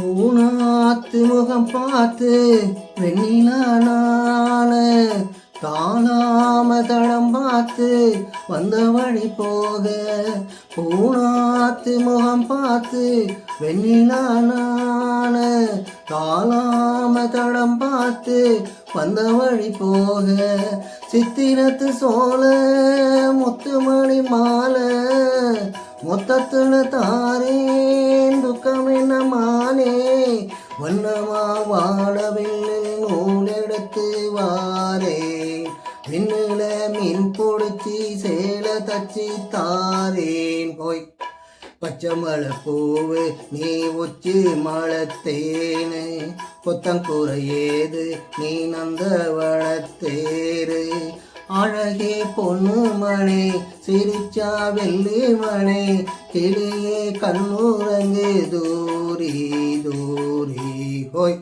பூனாத்து முகம் பார்த்து வெண்ணிலான காணாம தடம் பார்த்து வந்த வழி போக பூனாத்து முகம் பார்த்து வெண்ணிலான காணாம தடம் பார்த்து வந்த வழி போக சித்திரத்து சோழ முத்துமணி மாலை மொத்தத்துல தாரேன் துக்கம் என்ன மானே வண்ணமா வாழவில்லை நூலெடுத்து வாரே மின்னுல மீன் பொடிச்சி சேல தச்சி தாரேன் போய் பச்சை மலை பூவு நீ உச்சி மலத்தேனு புத்தங்குறை ஏது நீ நந்த வளத்தேரு அழகே பொண்ணு மணி சிரிச்சா வெள்ளி மணி கிளியே கண்ணூரங்கு தூரி தூரி ஹோய்.